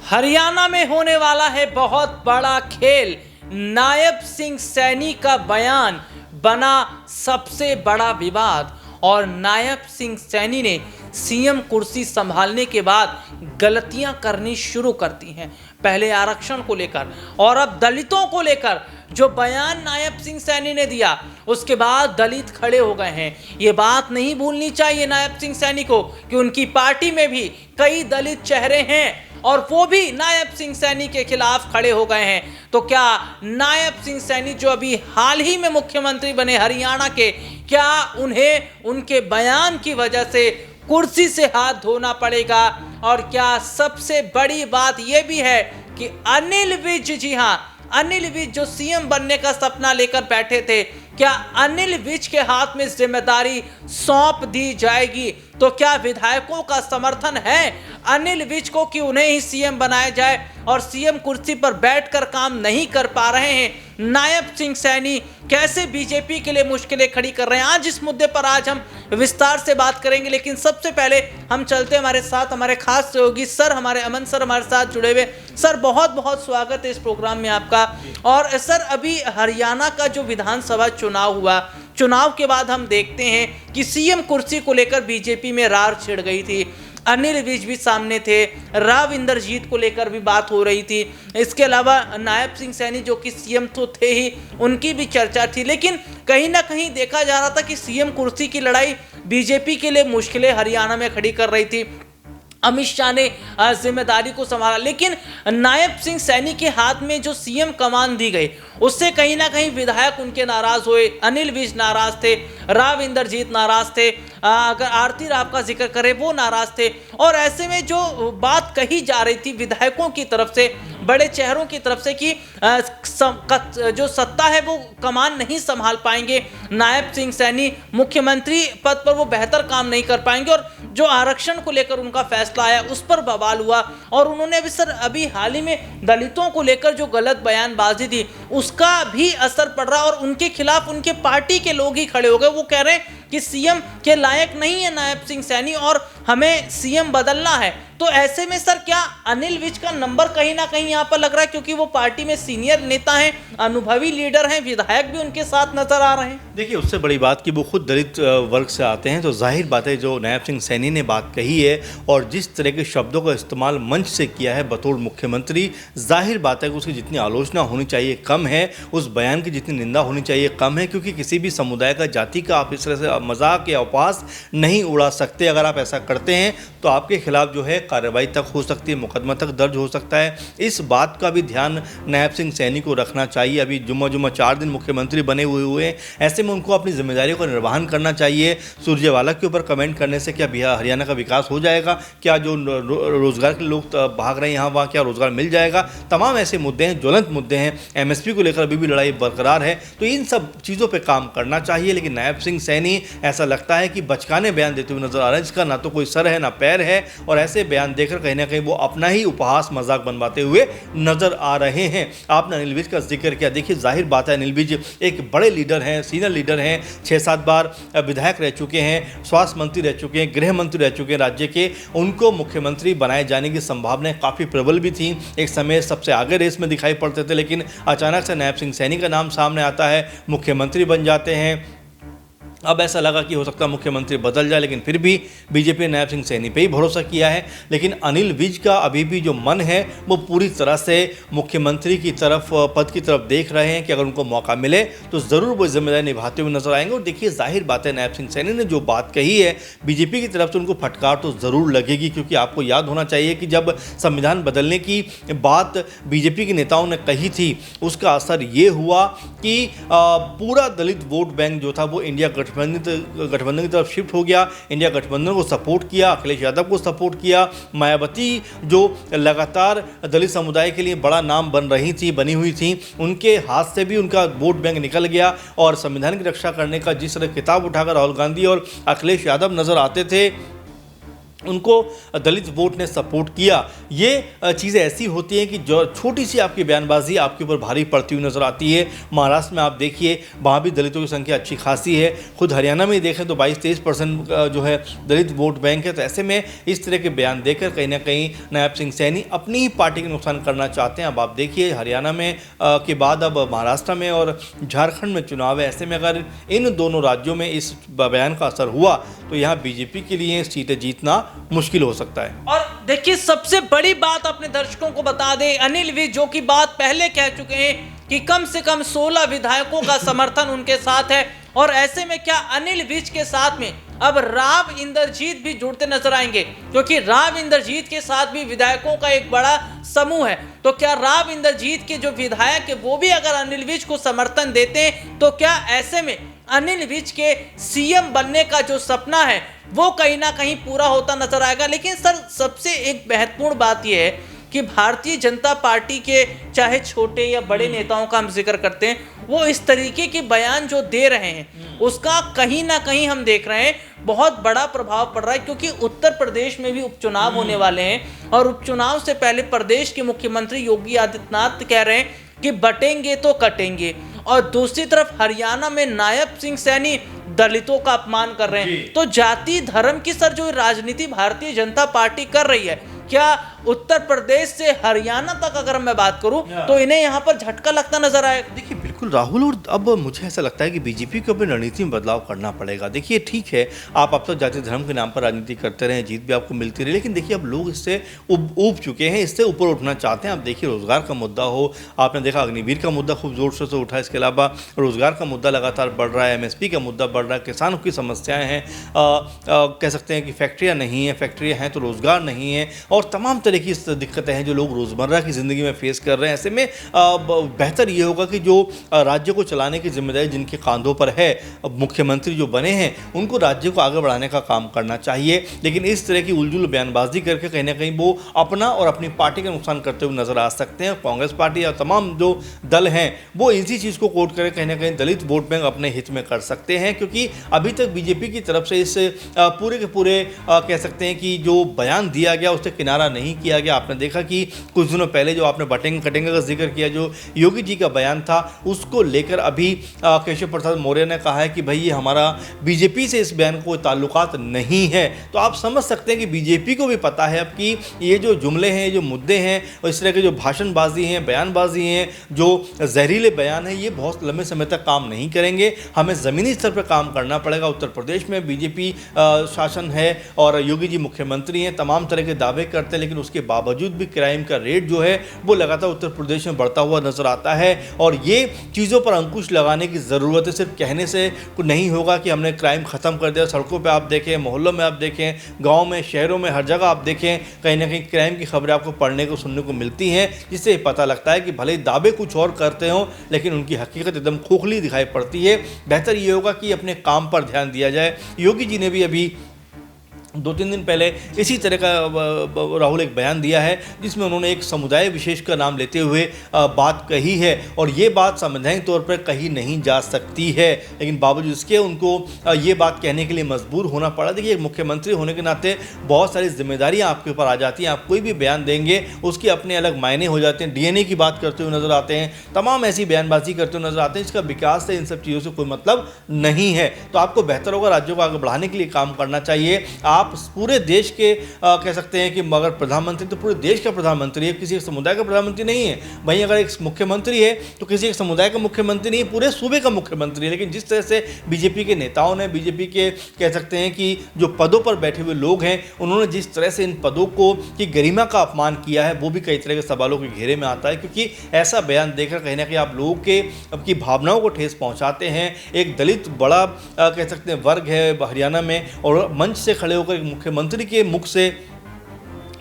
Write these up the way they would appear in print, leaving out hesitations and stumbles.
हरियाणा में होने वाला है बहुत बड़ा खेल। नायब सिंह सैनी का बयान बना सबसे बड़ा विवाद और नायब सिंह सैनी ने सीएम कुर्सी संभालने के बाद गलतियां करनी शुरू कर दी हैं। पहले आरक्षण को लेकर और अब दलितों को लेकर जो बयान नायब सिंह सैनी ने दिया, उसके बाद दलित खड़े हो गए हैं। ये बात नहीं भूलनी चाहिए नायब सिंह सैनी को कि उनकी पार्टी में भी कई दलित चेहरे हैं और वो भी नायब सिंह सैनी के खिलाफ खड़े हो गए हैं। तो क्या नायब सिंह सैनी जो अभी हाल ही में मुख्यमंत्री बने हरियाणा के, क्या उन्हें उनके बयान की वजह से कुर्सी से हाथ धोना पड़ेगा? और क्या सबसे बड़ी बात यह भी है कि अनिल विज, जी हां, अनिल विज जो सीएम बनने का सपना लेकर बैठे थे, क्या अनिल विज के हाथ में जिम्मेदारी सौंप दी जाएगी? तो क्या विधायकों का समर्थन है अनिल विज को कि उन्हें ही सीएम बनाया जाए? और सीएम कुर्सी पर बैठकर काम नहीं कर पा रहे हैं नायब सिंह सैनी, कैसे बीजेपी के लिए मुश्किलें खड़ी कर रहे हैं? आज इस मुद्दे पर आज हम विस्तार से बात करेंगे, लेकिन सबसे पहले हम चलते हैं हमारे साथ हमारे खास सहयोगी सर, हमारे अमन सर हमारे साथ जुड़े हुए। सर, बहुत बहुत स्वागत है इस प्रोग्राम में आपका। और सर, अभी हरियाणा का जो विधानसभा चुनाव हुआ, चुनाव के बाद हम देखते हैं कि सीएम कुर्सी को लेकर बीजेपी में रार छिड़ गई थी। अनिल विज भी सामने थे, राव इंद्रजीत को लेकर भी बात हो रही थी। इसके अलावा नायब सिंह सैनी जो कि सीएम तो थे ही, उनकी भी चर्चा थी। लेकिन कहीं ना कहीं देखा जा रहा था कि सीएम कुर्सी की लड़ाई बीजेपी के लिए मुश्किलें हरियाणा में खड़ी कर रही थी। अमित शाह ने जिम्मेदारी को संभाला, लेकिन नायब सिंह सैनी के हाथ में जो सीएम कमान दी गई, उससे कहीं ना कहीं विधायक उनके नाराज हुए। अनिल विज नाराज थे, राव इंद्रजीत नाराज थे, अगर आरती राव का जिक्र करें वो नाराज थे। और ऐसे में जो बात कही जा रही थी विधायकों की तरफ से, बड़े चेहरों की तरफ से, कि जो सत्ता है वो कमान नहीं संभाल पाएंगे नायब सिंह सैनी, मुख्यमंत्री पद पर वो बेहतर काम नहीं कर पाएंगे। और जो आरक्षण को लेकर उनका फैसला आया, उस पर बवाल हुआ। और उन्होंने भी सर अभी हाल ही में दलितों को लेकर जो गलत बयानबाजी थी, उसका भी असर पड़ रहा और उनके खिलाफ उनके पार्टी के लोग ही खड़े हो गए। वो कह रहे हैं कि सीएम के लायक नहीं है नायब सिंह सैनी और हमें सीएम बदलना है। तो ऐसे में सर, क्या अनिल विज का नंबर कहीं ना कहीं यहाँ पर लग रहा है? क्योंकि वो पार्टी में सीनियर नेता हैं, अनुभवी लीडर हैं, विधायक भी उनके साथ नजर आ रहे हैं। देखिए, उससे बड़ी बात कि वो खुद दलित वर्ग से आते हैं, तो जाहिर बात है जो नायब सिंह सैनी ने बात कही है और जिस तरह के शब्दों का इस्तेमाल मंच से किया है बतौर मुख्यमंत्री, जाहिर बात है कि उसकी जितनी आलोचना होनी चाहिए कम है, उस बयान की जितनी निंदा होनी चाहिए कम है। क्योंकि किसी भी समुदाय का, जाति का आप इस तरह से मजाक या उपहास नहीं उड़ा सकते। अगर आप ऐसा करते हैं तो आपके खिलाफ जो है कार्रवाई तक हो सकती है, मुकदमा तक दर्ज हो सकता है। इस बात का भी ध्यान नायब सिंह सैनी को रखना चाहिए। अभी जुम्मा 4 दिन मुख्यमंत्री बने हुए हैं, ऐसे में उनको अपनी जिम्मेदारियों का निर्वहन करना चाहिए। सुरजेवाला के ऊपर कमेंट करने से क्या बिहार हरियाणा का विकास हो जाएगा? क्या जो रोजगार के लोग भाग रहे हैं यहाँ वहाँ, क्या रोजगार मिल जाएगा? तमाम ऐसे मुद्दे हैं, ज्वलंत मुद्दे हैं। एमएसपी को लेकर अभी भी लड़ाई बरकरार है, तो इन सब चीज़ों पर काम करना चाहिए। लेकिन नायब सिंह सैनी ऐसा लगता है कि बचकाने बयान देते हुए नजर आ रहे हैं, जिसका ना तो कोई सर है ना पैर है। और ऐसे बयान देकर कहीं ना कहीं वो अपना ही उपहास मजाक बनवाते हुए नजर आ रहे हैं। आपने अनिल विज का जिक्र किया। देखिए, जाहिर बात है अनिल विज एक बड़े लीडर हैं, सीनियर लीडर हैं, 6-7 बार विधायक रह चुके हैं, स्वास्थ्य मंत्री रह चुके हैं, गृह मंत्री रह चुके हैं राज्य के। उनको मुख्यमंत्री बनाए जाने की संभावनाएं काफ़ी प्रबल भी थी। एक समय सबसे आगे रेस में दिखाई पड़ते थे, लेकिन अचानक से नायब सिंह सैनी का नाम सामने आता है, मुख्यमंत्री बन जाते हैं। अब ऐसा लगा कि हो सकता है मुख्यमंत्री बदल जाए, लेकिन फिर भी बीजेपी ने नायब सिंह सैनी पे ही भरोसा किया है। लेकिन अनिल विज का अभी भी जो मन है वो पूरी तरह से मुख्यमंत्री की तरफ, पद की तरफ देख रहे हैं कि अगर उनको मौका मिले तो ज़रूर वो जिम्मेदारी निभाते हुए नजर आएंगे। और देखिए, जाहिर बात है नायब सिंह सैनी ने जो बात कही है, बीजेपी की तरफ से उनको फटकार तो ज़रूर लगेगी। क्योंकि आपको याद होना चाहिए कि जब संविधान बदलने की बात बीजेपी के नेताओं ने कही थी, उसका असर ये हुआ कि पूरा दलित वोट बैंक जो था वो इंडिया गठबंधन की तरफ शिफ्ट हो गया। इंडिया गठबंधन को सपोर्ट किया, अखिलेश यादव को सपोर्ट किया। मायावती जो लगातार दलित समुदाय के लिए बड़ा नाम बनी हुई थी, उनके हाथ से भी उनका वोट बैंक निकल गया। और संविधान की रक्षा करने का जिस तरह किताब उठाकर राहुल गांधी और अखिलेश यादव नजर आते थे, उनको दलित वोट ने सपोर्ट किया। ये चीज़ें ऐसी होती हैं कि जो छोटी सी आपकी बयानबाजी आपके ऊपर भारी पड़ती हुई नज़र आती है। महाराष्ट्र में आप देखिए, वहाँ भी दलितों की संख्या अच्छी खासी है। खुद हरियाणा में देखें तो 22-23% जो है दलित वोट बैंक है। तो ऐसे में इस तरह के बयान देकर कहीं ना कहीं नायब सिंह सैनी अपनी ही पार्टी का नुकसान करना चाहते हैं। अब आप देखिए, हरियाणा में के बाद अब महाराष्ट्र में और झारखंड में चुनाव है। ऐसे में अगर इन दोनों राज्यों में इस बयान का असर हुआ तो यहाँ बीजेपी के लिए सीटें जीतना मुश्किल हो सकता है। और देखिए, सबसे बड़ी बात अपने दर्शकों को बता दें, अनिल विज जो कि बात पहले कह चुके हैं कि कम से कम 16 विधायकों का समर्थन उनके साथ है। और ऐसे में क्या अनिल विज के साथ में अब राव इंद्रजीत भी जुड़ते नजर आएंगे, क्योंकि राव इंद्रजीत के साथ भी विधायकों का एक बड़ा समूह है। तो क्या राव इंद्रजीत के जो विधायक है वो भी अगर अनिल विज को समर्थन देते हैं, तो क्या ऐसे में अनिल विज के सीएम बनने का जो सपना है वो कहीं ना कहीं पूरा होता नजर आएगा। लेकिन सर, सबसे एक महत्वपूर्ण बात यह है कि भारतीय जनता पार्टी के चाहे छोटे या बड़े नेताओं का हम जिक्र करते हैं, वो इस तरीके के बयान जो दे रहे हैं उसका कहीं ना कहीं हम देख रहे हैं बहुत बड़ा प्रभाव पड़ रहा है। क्योंकि उत्तर प्रदेश में भी उपचुनाव होने वाले हैं और उपचुनाव से पहले प्रदेश के मुख्यमंत्री योगी आदित्यनाथ कह रहे हैं कि बटेंगे तो कटेंगे। और दूसरी तरफ हरियाणा में नायब सिंह सैनी दलितों का अपमान कर रहे हैं। तो जाति धर्म की सर जो राजनीति भारतीय जनता पार्टी कर रही है, क्या उत्तर प्रदेश से हरियाणा तक अगर मैं बात करूं तो इन्हें यहां पर झटका लगता नजर आए? देखिए बिल्कुल राहुल, और अब मुझे ऐसा लगता है कि बीजेपी को अपनी रणनीति में बदलाव करना पड़ेगा। देखिए ठीक है, आप अब तक जाति धर्म के नाम पर राजनीति करते रहे, जीत भी आपको मिलती रही, लेकिन देखिए अब लोग इससे ऊब चुके हैं, इससे ऊपर उठना चाहते हैं। आप देखिए रोजगार का मुद्दा हो, आपने देखा अग्निवीर का मुद्दा खूब जोर से उठा, इसके अलावा रोजगार का मुद्दा लगातार बढ़ रहा है, एमएसपी का मुद्दा बढ़ रहा है, किसानों की समस्याएं हैं, कह सकते हैं कि फैक्ट्रियाँ नहीं हैं, फैक्ट्रियाँ हैं तो रोजगार नहीं है, और तमाम तरह की दिक्कतें हैं जो लोग रोज़मर्रा की ज़िंदगी में फेस कर रहे हैं। ऐसे में बेहतर ये होगा कि जो राज्य को चलाने की जिम्मेदारी जिनके कांधों पर है, मुख्यमंत्री जो बने हैं, उनको राज्य को आगे बढ़ाने का काम करना चाहिए। लेकिन इस तरह की उलझुल बयानबाजी करके कहीं ना कहीं वो अपना और अपनी पार्टी का नुकसान करते हुए नजर आ सकते हैं। कांग्रेस पार्टी या तमाम जो दल हैं वो इसी चीज़ को कोट करके कहीं ना कहीं दलित वोट बैंक अपने हित में कर सकते हैं, क्योंकि अभी तक बीजेपी की तरफ से इस पूरे के पूरे कह सकते हैं कि जो बयान दिया गया उससे किनारा नहीं किया गया। आपने देखा कि कुछ दिनों पहले जो आपने बटेंगे कटेंगे का जिक्र किया, जो योगी जी का बयान था, उसको लेकर अभी केशव प्रसाद मौर्य ने कहा है कि भाई ये हमारा बीजेपी से इस बयान को ताल्लुकात नहीं है। तो आप समझ सकते हैं कि बीजेपी को भी पता है अब कि ये जो जुमले हैं, जो मुद्दे हैं और इस तरह के जो भाषणबाजी हैं, बयानबाजी हैं, जो जहरीले बयान हैं, ये बहुत लंबे समय तक काम नहीं करेंगे। हमें ज़मीनी स्तर पर काम करना पड़ेगा। उत्तर प्रदेश में बीजेपी शासन है और योगी जी मुख्यमंत्री हैं, तमाम तरह के दावे करते हैं, लेकिन उसके बावजूद भी क्राइम का रेट जो है वो लगातार उत्तर प्रदेश में बढ़ता हुआ नजर आता है। और ये चीज़ों पर अंकुश लगाने की ज़रूरत है। सिर्फ कहने से नहीं होगा कि हमने क्राइम ख़त्म कर दिया। सड़कों पे आप देखें, मोहल्लों में आप देखें, गांव में, शहरों में, हर जगह आप देखें, कहीं ना कहीं क्राइम की खबरें आपको पढ़ने को, सुनने को मिलती हैं, जिससे पता लगता है कि भले दावे कुछ और करते हों लेकिन उनकी हकीकत एकदम खोखली दिखाई पड़ती है। बेहतर ये होगा कि अपने काम पर ध्यान दिया जाए। योगी जी ने भी अभी 2-3 दिन पहले इसी तरह का राहुल एक बयान दिया है, जिसमें उन्होंने एक समुदाय विशेष का नाम लेते हुए बात कही है, और ये बात संवैधानिक तौर पर कही नहीं जा सकती है, लेकिन बावजूद इसके उनको ये बात कहने के लिए मजबूर होना पड़ा। देखिए, मुख्यमंत्री होने के नाते बहुत सारी जिम्मेदारियां आपके ऊपर आ जाती हैं। आप कोई भी बयान देंगे उसके अपने अलग मायने हो जाते हैं। डीएनए की बात करते हुए नजर आते हैं, तमाम ऐसी बयानबाजी करते हुए नजर आते हैं, इसका विकास से, इन सब चीज़ों से कोई मतलब नहीं है। तो आपको बेहतर होगा राज्यों को आगे बढ़ाने के लिए काम करना चाहिए। आप पूरे देश के कह सकते हैं कि मगर प्रधानमंत्री तो पूरे देश का प्रधानमंत्री है, किसी एक समुदाय का प्रधानमंत्री नहीं है। वहीं अगर एक मुख्यमंत्री है तो किसी एक समुदाय का मुख्यमंत्री नहीं है, पूरे सूबे का मुख्यमंत्री है। लेकिन जिस तरह से बीजेपी के नेताओं ने, बीजेपी के कह सकते हैं कि जो पदों पर बैठे हुए लोग हैं, उन्होंने जिस तरह से इन पदों को की गरिमा का अपमान किया है, वो भी कई तरह के सवालों के घेरे में आता है। क्योंकि ऐसा बयान देकर कहीं ना कहीं आप लोगों के आपकी भावनाओं को ठेस पहुंचाते हैं। एक दलित बड़ा कह सकते हैं वर्ग है हरियाणा में, और मंच से खड़े होकर मुख्यमंत्री के मुख से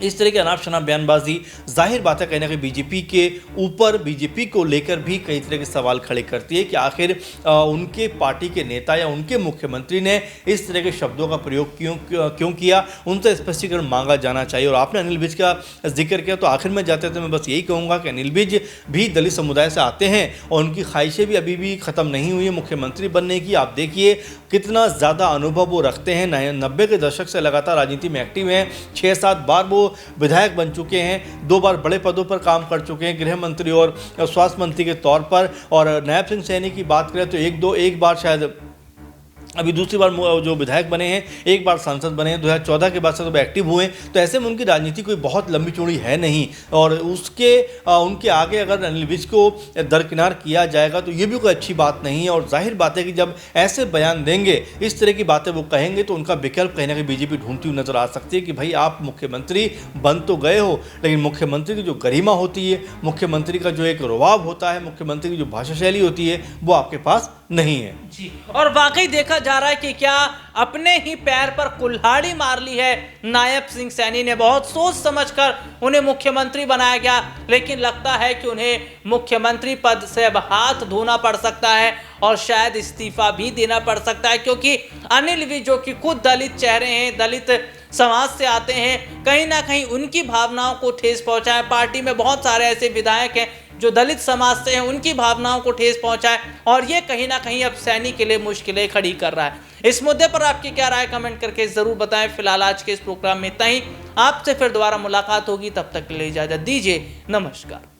इस तरह की अनाप शनाप बयानबाजी जाहिर बात है कहीं ना कहीं बीजेपी के ऊपर, बीजेपी को लेकर भी कई तरह के सवाल खड़े करती है कि आखिर उनके पार्टी के नेता या उनके मुख्यमंत्री ने इस तरह के शब्दों का प्रयोग क्यों किया, उनसे स्पष्टीकरण मांगा जाना चाहिए। और आपने अनिल विज का जिक्र किया, तो आखिर में जाते थे मैं बस यही कहूँगा कि अनिल विज भी दलित समुदाय से आते हैं और उनकी ख्वाहिशें भी अभी भी ख़त्म नहीं हुई है मुख्यमंत्री बनने की। आप देखिए कितना ज़्यादा अनुभव वो रखते हैं, 90 के दशक से लगातार राजनीति में एक्टिव हैं, 6-7 बार वो विधायक बन चुके हैं, 2 बार बड़े पदों पर काम कर चुके हैं, गृह मंत्री और स्वास्थ्य मंत्री के तौर पर। और नायब सिंह सैनी की बात करें तो एक बार शायद अभी दूसरी बार जो विधायक बने हैं, एक बार सांसद बने हैं, 2014 के बाद से तो एक्टिव हुए। तो ऐसे में उनकी राजनीति कोई बहुत लंबी चौड़ी है नहीं, और उनके आगे अगर अनिल विज को दरकिनार किया जाएगा तो ये भी कोई अच्छी बात नहीं है। और जाहिर बात है कि जब ऐसे बयान देंगे, इस तरह की बातें वो कहेंगे, तो उनका विकल्प कहीं ना कहीं बीजेपी ढूंढती हुई नजर आ सकती है कि भाई आप मुख्यमंत्री बन तो गए हो, लेकिन मुख्यमंत्री की जो गरिमा होती है, मुख्यमंत्री का जो एक रुआब होता है, मुख्यमंत्री की जो भाषा शैली होती है, वो आपके पास नहीं है। जी, और वाकई देखा जा रहा है कि क्या अपने ही पैर पर कुल्हाड़ी मार ली है नायब सिंह सैनी ने। बहुत सोच समझकर उन्हें मुख्यमंत्री बनाया गया, लेकिन लगता है कि उन्हें मुख्यमंत्री पद से अब हाथ धोना पड़ सकता है और शायद इस्तीफा भी देना पड़ सकता है, क्योंकि अनिल विज जो कि खुद दलित चेहरे हैं, दलित समाज से आते हैं, कहीं ना कहीं उनकी भावनाओं को ठेस पहुंचाए। पार्टी में बहुत सारे ऐसे विधायक हैं जो दलित समाज से हैं, उनकी भावनाओं को ठेस पहुंचाए, और ये कहीं ना कहीं अब सैनी के लिए मुश्किलें खड़ी कर रहा है। इस मुद्दे पर आपकी क्या राय कमेंट करके जरूर बताएं। फिलहाल आज के इस प्रोग्राम में इतना ही, आपसे फिर दोबारा मुलाकात होगी, तब तक के लिए इजाजत दीजिए, नमस्कार।